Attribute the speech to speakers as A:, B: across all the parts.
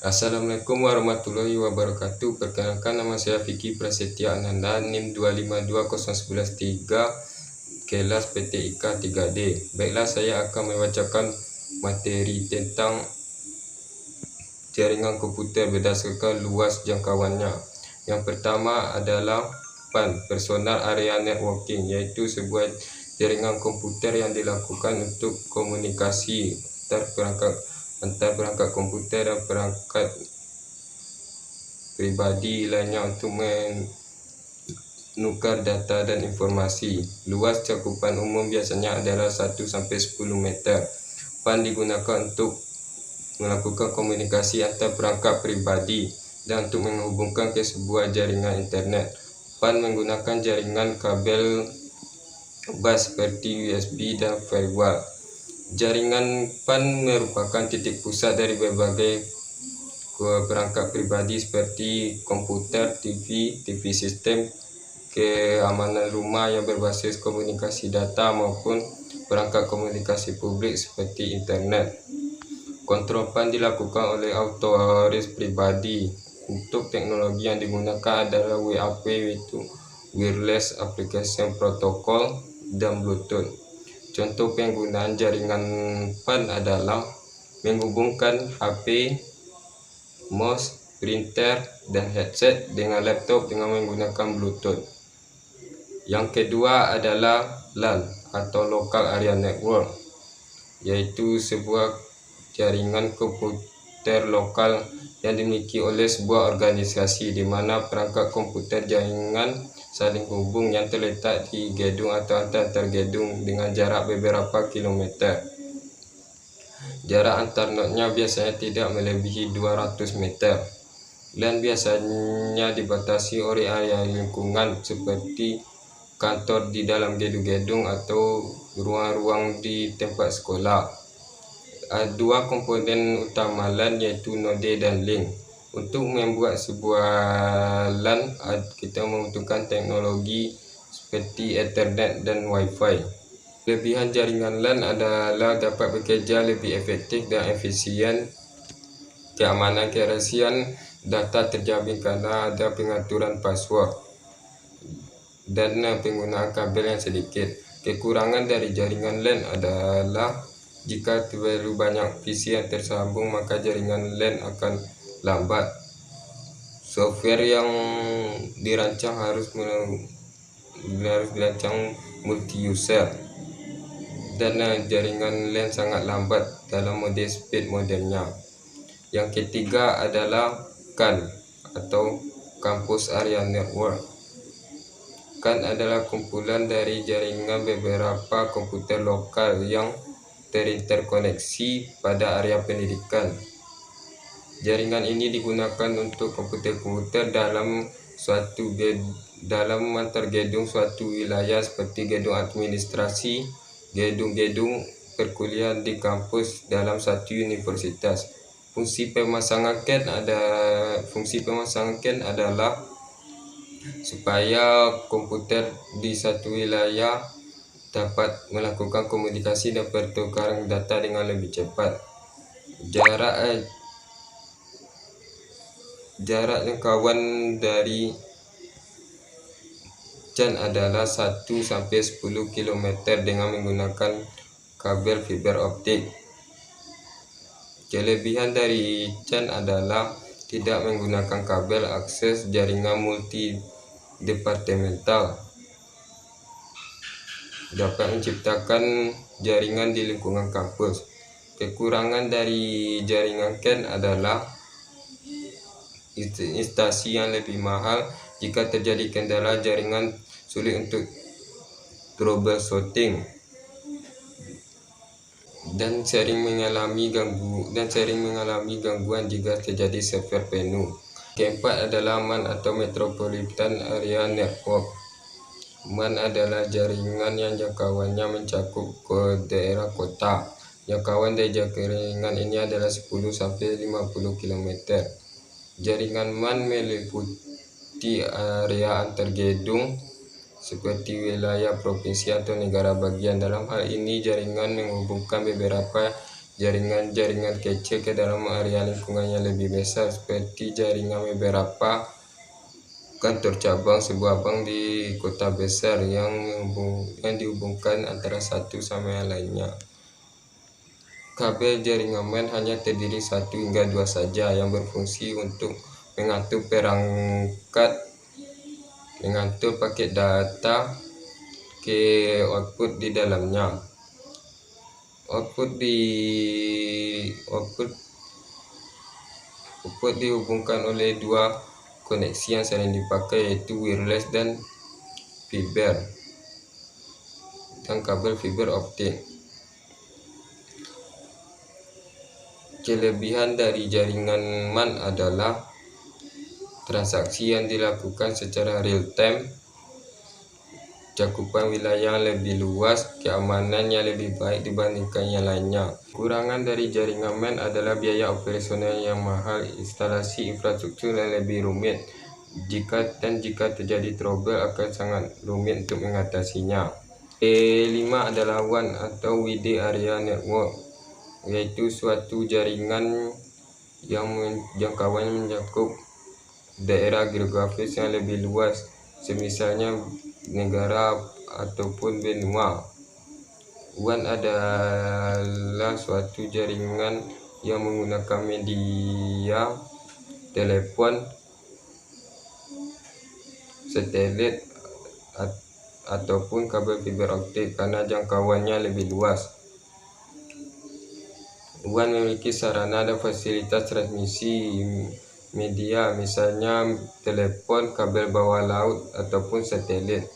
A: Assalamualaikum warahmatullahi wabarakatuh. Perkenalkan, nama saya Vicky Prasetya Ananda, NIM 252103, kelas PTIK 3D. Baiklah, saya akan membacakan materi tentang jaringan komputer berdasarkan luas jangkauannya. Yang pertama adalah PAN, Personal Area Networking, yaitu sebuah jaringan komputer yang dilakukan untuk komunikasi antar perangkat komputer dan perangkat pribadi lainnya untuk menukar data dan informasi. Luas cakupan umum biasanya adalah 1-10 meter. PAN digunakan untuk melakukan komunikasi antar perangkat pribadi dan untuk menghubungkan ke sebuah jaringan internet. PAN menggunakan jaringan kabel bus seperti USB dan firewall. Jaringan PAN merupakan titik pusat dari berbagai perangkat pribadi seperti komputer, TV sistem, keamanan rumah yang berbasis komunikasi data maupun perangkat komunikasi publik seperti internet. Kontrol PAN dilakukan oleh otoris pribadi. Untuk teknologi yang digunakan adalah WAP, yaitu Wireless Application Protocol, dan Bluetooth. Contoh penggunaan jaringan PAN adalah menghubungkan HP, mouse, printer, dan headset dengan laptop dengan menggunakan Bluetooth. Yang kedua adalah LAN atau Local Area Network, yaitu sebuah jaringan komputer lokal yang dimiliki oleh sebuah organisasi di mana perangkat komputer jaringan saling hubung yang terletak di gedung atau antar gedung dengan jarak beberapa kilometer. Jarak antar nodnya biasanya tidak melebihi 200 meter. LAN biasanya dibatasi oleh area lingkungan seperti kantor di dalam gedung-gedung atau ruang-ruang di tempat sekolah. Dua komponen utama LAN yaitu node dan link. Untuk membuat sebuah LAN, kita membutuhkan teknologi seperti Ethernet dan Wi-Fi. Kelebihan jaringan LAN adalah dapat bekerja lebih efektif dan efisien. Keamanan kerahasiaan data terjamin karena ada pengaturan password dan penggunaan kabel yang sedikit. Kekurangan dari jaringan LAN adalah jika terlalu banyak PC yang tersambung, maka jaringan LAN akan lambat. Software yang dirancang harus dirancang multi-user, dan jaringan LAN sangat lambat dalam mode speed modemnya. Yang ketiga adalah CAN atau Campus Area Network. CAN adalah kumpulan dari jaringan beberapa komputer lokal yang terinterkoneksi pada area pendidikan. Jaringan ini digunakan untuk komputer-komputer dalam antar gedung suatu wilayah seperti gedung administrasi, gedung-gedung perkuliahan di kampus dalam satu universitas. Fungsi pemasangan CAN adalah supaya komputer di satu wilayah dapat melakukan komunikasi dan pertukaran data dengan lebih cepat. Jarak jangkauan dari CAN adalah 1-10 km dengan menggunakan kabel fiber optik. Kelebihan dari CAN adalah tidak menggunakan kabel akses jaringan multi departemental, dapat menciptakan jaringan di lingkungan kampus. Kekurangan dari jaringan CAN adalah instasi yang lebih mahal. Jika terjadi kendala jaringan, sulit untuk troubleshooting dan sering mengalami gangguan jika terjadi server penuh. Keempat adalah MAN atau Metropolitan Area Network. MAN adalah jaringan yang jangkauannya mencakup ke daerah kota. Jangkauan dari jaringan ini adalah 10-50 km. Jaringan MAN meliputi area antar gedung seperti wilayah provinsi atau negara bagian. Dalam hal ini, jaringan menghubungkan beberapa jaringan-jaringan kecil ke dalam area lingkungan yang lebih besar, seperti jaringan beberapa kantor cabang sebuah bank di kota besar yang dihubungkan antara satu sama yang lainnya. Kabel jaringan MAN hanya terdiri 1 hingga 2 saja yang berfungsi untuk mengatur paket data ke output di dalamnya. Output dihubungkan oleh 2 koneksi yang sering dipakai, yaitu wireless dan kabel fiber optik. Kelebihan dari jaringan MAN adalah transaksi yang dilakukan secara real time, cakupan wilayah yang lebih luas, keamanan yang lebih baik dibandingkan yang lainnya. Kekurangan dari jaringan MAN adalah biaya operasional yang mahal, instalasi infrastruktur yang lebih rumit, jika terjadi trouble akan sangat rumit untuk mengatasinya. Kelima adalah WAN atau Wide Area Network, yaitu suatu jaringan yang jangkauannya mencakup daerah geografis yang lebih luas, semisalnya negara ataupun benua. WAN adalah suatu jaringan yang menggunakan media telepon, satelit, ataupun kabel fiber optik karena jangkauannya lebih luas. WAN memiliki sarana dan fasilitas transmisi media, misalnya telepon, kabel bawah laut, ataupun satelit.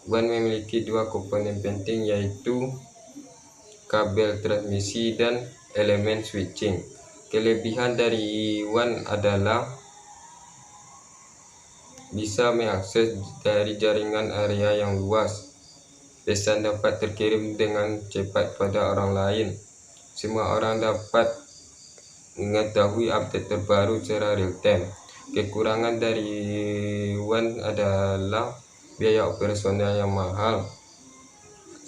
A: WAN memiliki 2 komponen penting, yaitu kabel transmisi dan elemen switching. Kelebihan dari WAN adalah bisa mengakses dari jaringan area yang luas. Pesan dapat terkirim dengan cepat pada orang lain. Semua orang dapat mengetahui update terbaru secara real time. Kekurangan dari WAN adalah biaya operasional yang mahal,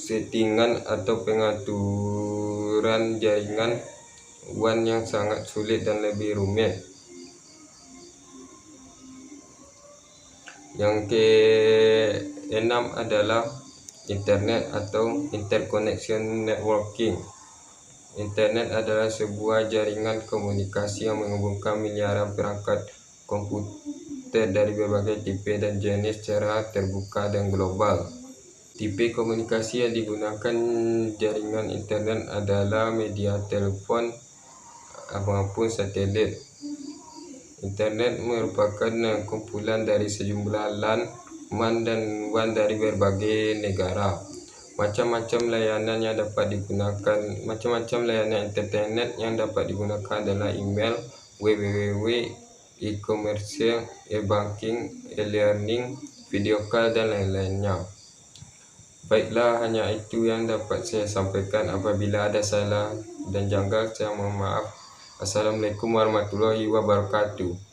A: settingan atau pengaturan jaringan WAN yang sangat sulit dan lebih rumit. Yang keenam adalah internet atau interconnection networking. Internet adalah sebuah jaringan komunikasi yang menghubungkan miliaran perangkat komputer dari berbagai tipe dan jenis secara terbuka dan global. Tipe komunikasi yang digunakan jaringan internet adalah media telepon maupun satelit. Internet merupakan kumpulan dari sejumlah LAN, MAN, dan WAN dari berbagai negara. Macam-macam layanan internet yang dapat digunakan adalah email, www, e-commerce, e-banking, e-learning, video call, dan lain-lainnya. Baiklah, hanya itu yang dapat saya sampaikan. Apabila ada salah dan janggal, saya mohon maaf. Assalamualaikum warahmatullahi wabarakatuh.